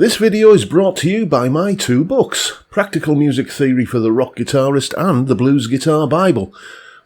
This video is brought to you by my two books, Practical Music Theory for the Rock Guitarist and The Blues Guitar Bible.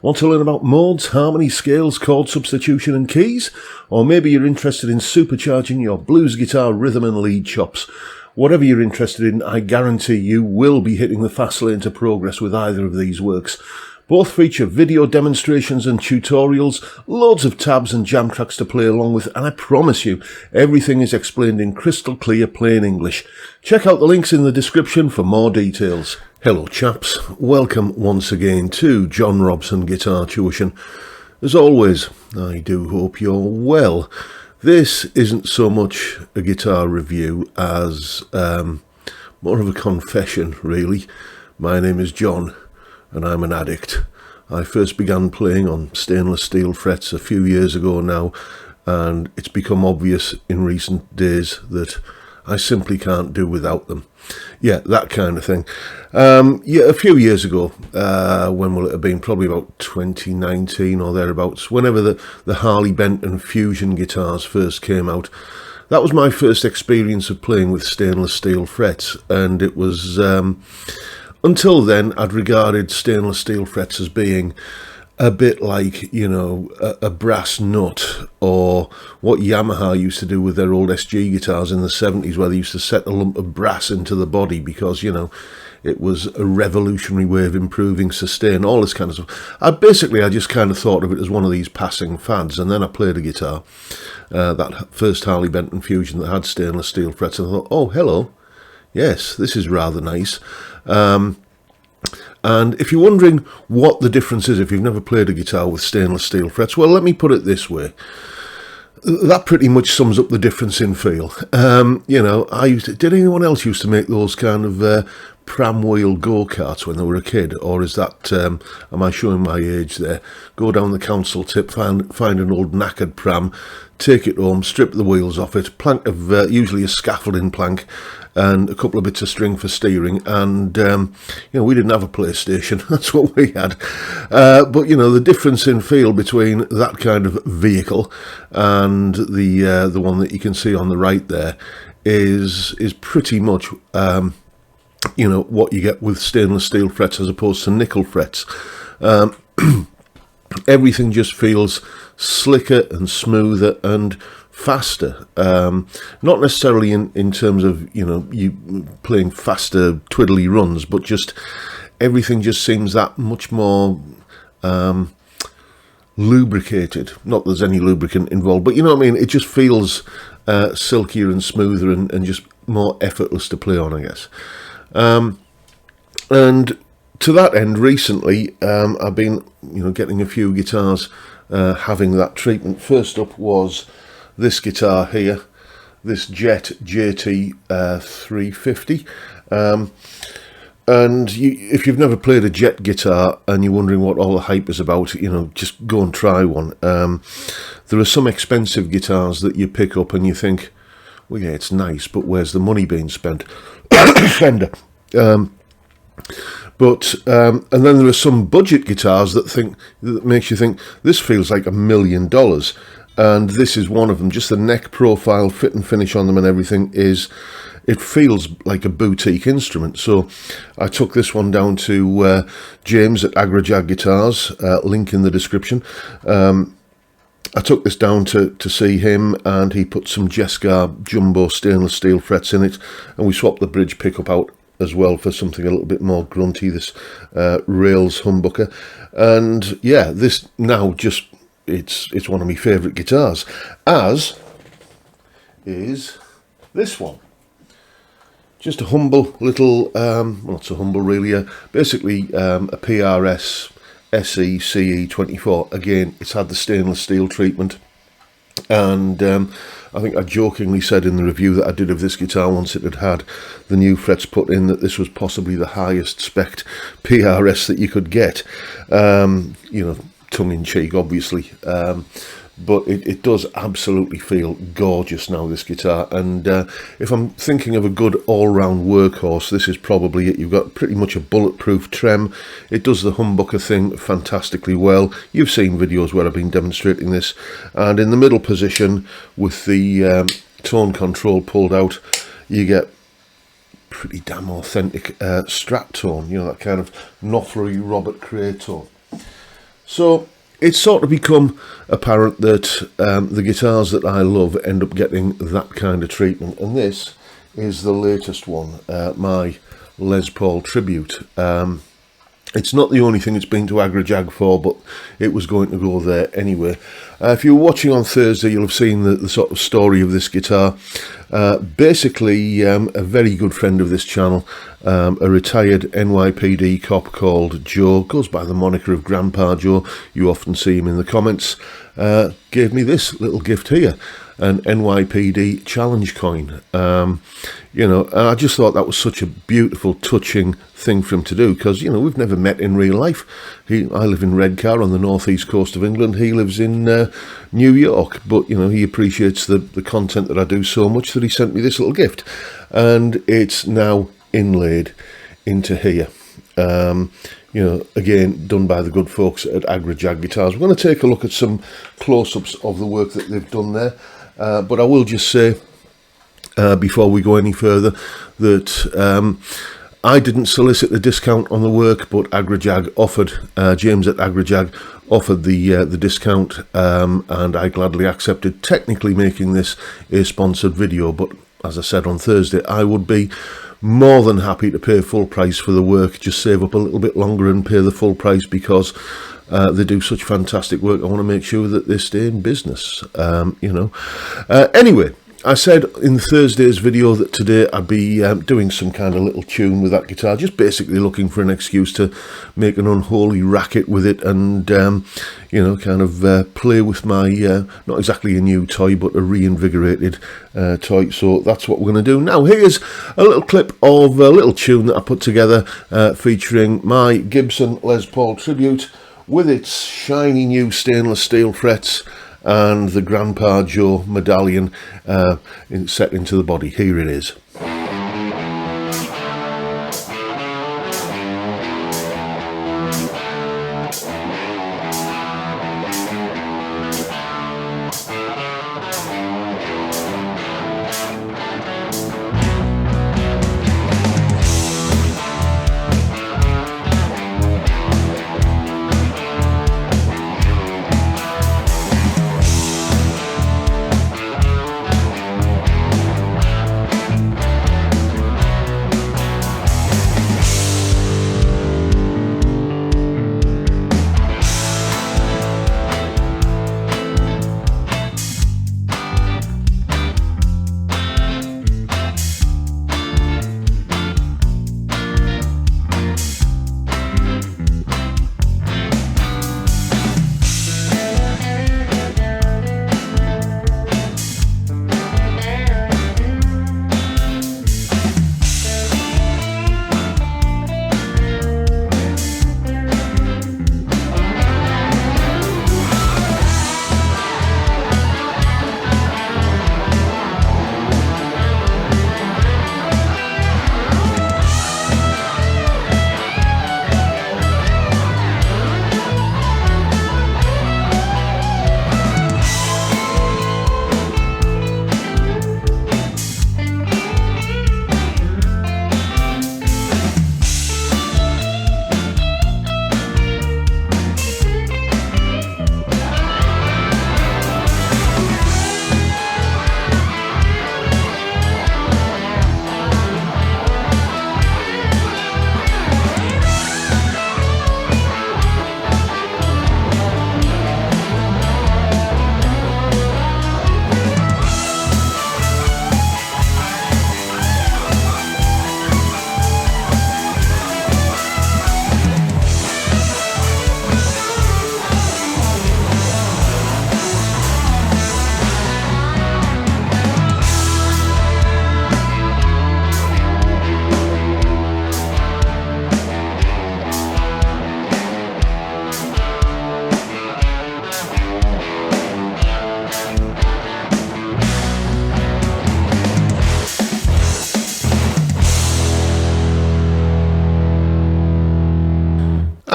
Want to learn about modes, harmony, scales, chord substitution and keys? Or maybe you're interested in supercharging your blues guitar rhythm and lead chops. Whatever you're interested in, I guarantee you will be hitting the fast lane to progress with either of these works. Both feature video demonstrations and tutorials, loads of tabs and jam tracks to play along with, and I promise you, everything is explained in crystal clear plain English. Check out the links in the description for more details. Hello chaps, welcome once again to John Robson Guitar Tuition. As always, I do hope you're well. This isn't so much a guitar review as more of a confession, really. My name is John, and I'm an addict. I first began playing on stainless steel frets a few years ago now, and it's become obvious in recent days that I simply can't do without them. Yeah, that kind of thing. A few years ago, when will it have been? Probably about 2019 or thereabouts, whenever the Harley Benton Fusion guitars first came out. That was my first experience of playing with stainless steel frets, and it was... Until then, I'd regarded stainless steel frets as being a bit like, you know, a brass nut, or what Yamaha used to do with their old SG guitars in the 70s, where they used to set a lump of brass into the body because, you know, it was a revolutionary way of improving sustain, all this kind of stuff. I just kind of thought of it as one of these passing fads, and then I played a guitar, that first Harley Benton Fusion that had stainless steel frets, and I thought, oh, hello, yes, this is rather nice. And if you're wondering what the difference is if you've never played a guitar with stainless steel frets, well, let me put it this way. That pretty much sums up the difference in feel. You know, did anyone else used to make those kind of pram wheel go-karts when they were a kid? Or is that, am I showing my age there? Go down the council tip, find an old knackered pram, take it home, strip the wheels off it, plank of, usually a scaffolding plank, and a couple of bits of string for steering, and you know, we didn't have a PlayStation, that's what we had, but you know, the difference in feel between that kind of vehicle and the one that you can see on the right there is pretty much you know, what you get with stainless steel frets as opposed to nickel frets. Everything just feels slicker and smoother and faster, not necessarily in terms of, you know, you playing faster twiddly runs, but just everything just seems that much more lubricated. Not that there's any lubricant involved, but you know what I mean, it just feels silkier and smoother and just more effortless to play on, I guess. And to that end, recently I've been, you know, getting a few guitars having that treatment. First up was this guitar here, this Jet JT 350, and if you've never played a Jet guitar and you're wondering what all the hype is about, you know, just go and try one. There are some expensive guitars that you pick up and you think, well, yeah, it's nice, but where's the money being spent? Fender. But and then there are some budget guitars that makes you think this feels like $1 million. And this is one of them. Just the neck profile, fit and finish on them and everything it feels like a boutique instrument. So I took this one down to James at Agrajag Guitars, link in the description. I took this down to see him, and he put some Jescar jumbo stainless steel frets in it, and we swapped the bridge pickup out as well for something a little bit more grunty, this Rails humbucker. And yeah, this now just it's one of my favourite guitars, as is this one. Just a humble little, well, not so humble really, basically a PRS SE CE24. Again, it's had the stainless steel treatment, and I think I jokingly said in the review that I did of this guitar once it had the new frets put in that this was possibly the highest spec'd PRS that you could get. You know, tongue-in-cheek, obviously, but it does absolutely feel gorgeous now, this guitar. And if I'm thinking of a good all-round workhorse, this is probably it. You've got pretty much a bulletproof trem. It does the humbucker thing fantastically well. You've seen videos where I've been demonstrating this. And in the middle position with the tone control pulled out, you get pretty damn authentic Strat tone, you know, that kind of Knopflery Robert Cray tone. So it's sort of become apparent that the guitars that I love end up getting that kind of treatment, and this is the latest one, my Les Paul Tribute. It's not the only thing it's been to Agrajag for, but it was going to go there anyway. If you were watching on Thursday, you'll have seen the sort of story of this guitar. Basically, a very good friend of this channel, a retired NYPD cop called Joe, goes by the moniker of Grandpa Joe, you often see him in the comments, gave me this little gift here, an NYPD challenge coin. You know, and I just thought that was such a beautiful, touching thing for him to do, because, you know, we've never met in real life. I live in Redcar on the northeast coast of England. He lives in New York, but, you know, he appreciates the content that I do so much that he sent me this little gift, and it's now inlaid into here. You know, again, done by the good folks at Agrajag Guitars. We're going to take a look at some close-ups of the work that they've done there, but I will just say, before we go any further, that I didn't solicit a discount on the work, but Agrajag offered, James at Agrajag offered the discount, and I gladly accepted, technically making this a sponsored video. But as I said on Thursday, I would be more than happy to pay full price for the work, just save up a little bit longer and pay the full price, because they do such fantastic work. I want to make sure that they stay in business, you know. Anyway, I said in Thursday's video that today I'd be doing some kind of little tune with that guitar, just basically looking for an excuse to make an unholy racket with it and, you know, kind of play with my, not exactly a new toy, but a reinvigorated toy. So that's what we're going to do. Now, here's a little clip of a little tune that I put together featuring my Gibson Les Paul Tribute with its shiny new stainless steel frets and the Grandpa Joe medallion set into the body. Here it is.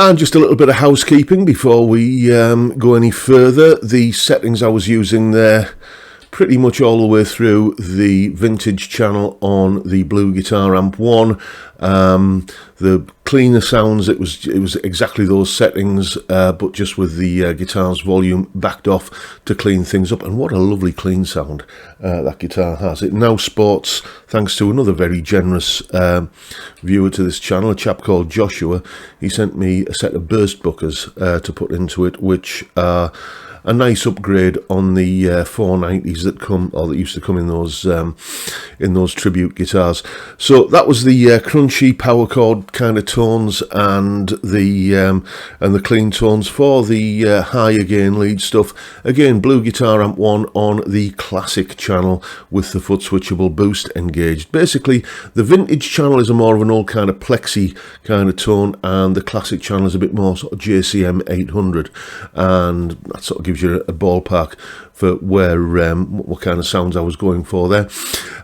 And just a little bit of housekeeping before we go any further. The settings I was using there pretty much all the way through the vintage channel on the Blue Guitar Amp 1. The cleaner sounds, it was exactly those settings, but just with the guitar's volume backed off to clean things up. And what a lovely clean sound that guitar has. It now sports, thanks to another very generous viewer to this channel, a chap called Joshua. He sent me a set of burst buckers to put into it, which are a nice upgrade on the 490s that come, or that used to come in those tribute guitars. So that was the crunchy power chord kind of tones and the clean tones for the higher gain lead stuff. Again, Blue Guitar Amp 1 on the classic channel with the foot switchable boost engaged. Basically, the vintage channel is a more of an old kind of plexi kind of tone, and the classic channel is a bit more sort of JCM 800, and that sort of gives you a ballpark for where what kind of sounds I was going for there.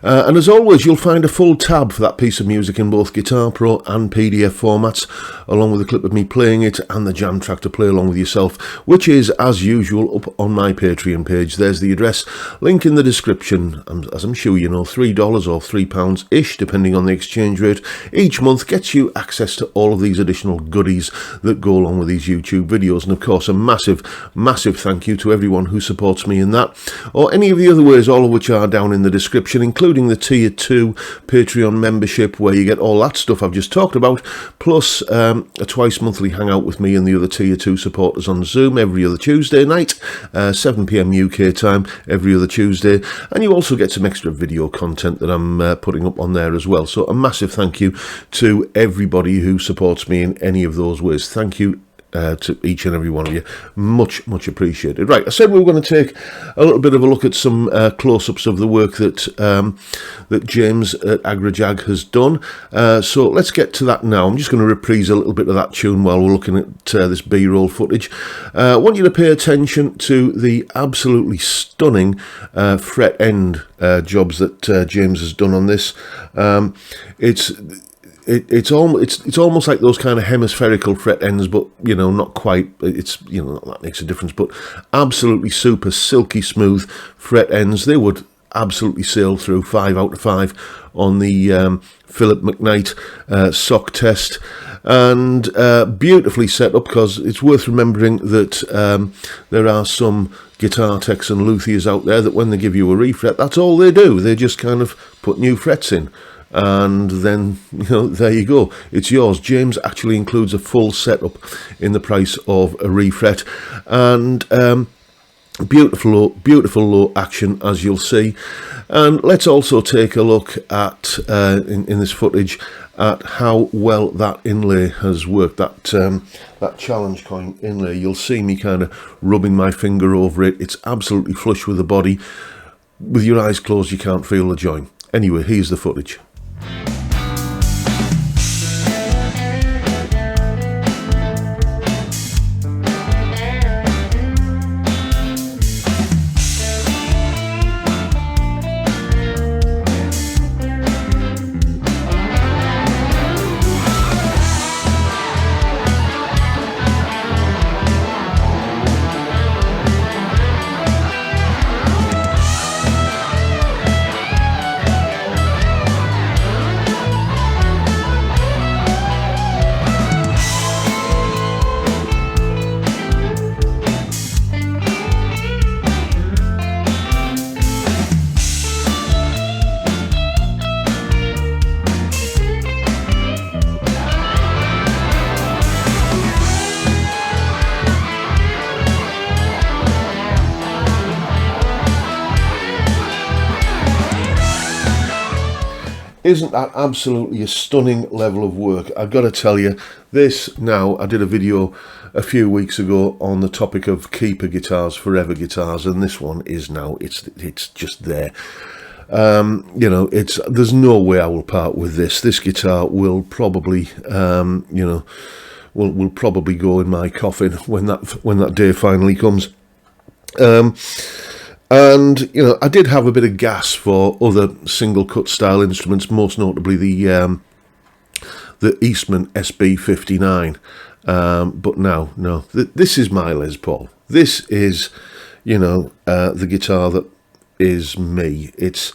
And as always, you'll find a full tab for that piece of music in both Guitar Pro and PDF formats, along with a clip of me playing it and the jam track to play along with yourself, which is, as usual, up on my Patreon page. There's the address, link in the description. As I'm sure you know, $3 or £3-ish, depending on the exchange rate, each month gets you access to all of these additional goodies that go along with these YouTube videos. And of course, a massive, massive thank you to everyone who supports me in that, or any of the other ways, all of which are down in the description, including the Tier 2 Patreon membership, where you get all that stuff I've just talked about, plus a twice monthly hangout with me and the other Tier 2 supporters on Zoom every other Tuesday night, 7 PM UK time every other Tuesday, and you also get some extra video content that I'm putting up on there as well. So a massive thank you to everybody who supports me in any of those ways. Thank you to each and every one of you. Much, much appreciated. Right, I said we were going to take a little bit of a look at some close-ups of the work that that James at Agrajag has done. So let's get to that now. I'm just going to reprise a little bit of that tune while we're looking at this B-roll footage. I want you to pay attention to the absolutely stunning fret end jobs that James has done on this. It's almost like those kind of hemispherical fret ends, but you know, not quite. It's, you know, that makes a difference. But absolutely super silky smooth fret ends. They would absolutely sail through 5 out of 5 on the Philip McKnight sock test, and beautifully set up, because it's worth remembering that there are some guitar techs and luthiers out there that when they give you a refret, that's all they do. They just kind of put new frets in, and then, you know, there you go, it's yours. James actually includes a full setup in the price of a refret, and beautiful low action, as you'll see. And let's also take a look at in this footage at how well that inlay has worked, that challenge coin inlay. You'll see me kind of rubbing my finger over it. It's absolutely flush with the body. With your eyes closed, you can't feel the join. Anyway, here's the footage. Isn't that absolutely a stunning level of work? I've got to tell you, this now, I did a video a few weeks ago on the topic of keeper guitars, forever guitars, and this one is now, it's just there. You know, there's no way I will part with this. This guitar will probably, you know, will probably go in my coffin when that day finally comes. And, you know, I did have a bit of gas for other single cut style instruments, most notably the Eastman SB59. But no, this is my Les Paul. This is, you know, the guitar that is me. It's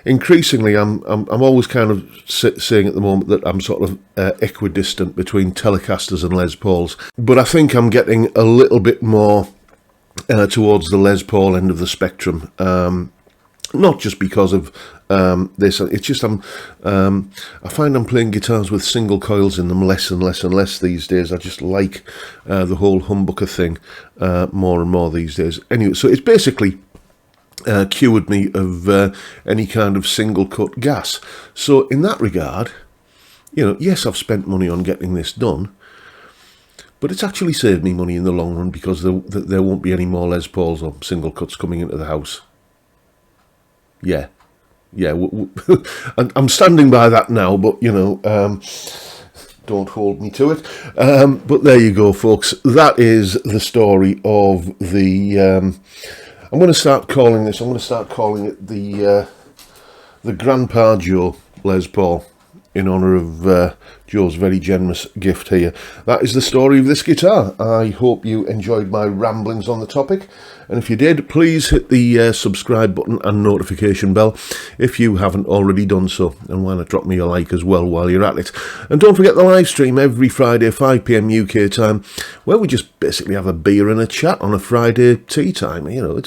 increasingly, I'm always kind of saying at the moment that I'm sort of equidistant between Telecasters and Les Pauls, but I think I'm getting a little bit more towards the Les Paul end of the spectrum. Not just because of this, it's just I find I'm playing guitars with single coils in them less and less and less these days. I just like the whole humbucker thing more and more these days. Anyway, so it's basically cured me of any kind of single cut gas. So in that regard, you know, yes, I've spent money on getting this done, but it's actually saved me money in the long run, because there won't be any more Les Pauls or single cuts coming into the house. Yeah, I'm standing by that now, but, you know, don't hold me to it. But there you go, folks. That is the story of the... I'm going to start calling it the Grandpa Joe Les Paul, in honour of Joe's very generous gift here. That is the story of this guitar. I hope you enjoyed my ramblings on the topic, and if you did, please hit the subscribe button and notification bell if you haven't already done so, and why not drop me a like as well while you're at it. And don't forget the live stream every Friday 5 PM UK time, where we just basically have a beer and a chat on a Friday tea time. You know,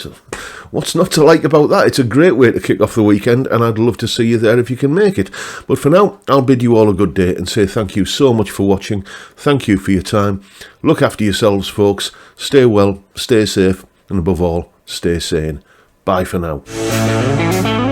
what's not to like about that? It's a great way to kick off the weekend, and I'd love to see you there if you can make it. But for now, I'll bid you all a good day and say thank you so much for watching. Thank you for your time. Look after yourselves, folks. Stay well, stay safe, and above all, stay sane. Bye for now.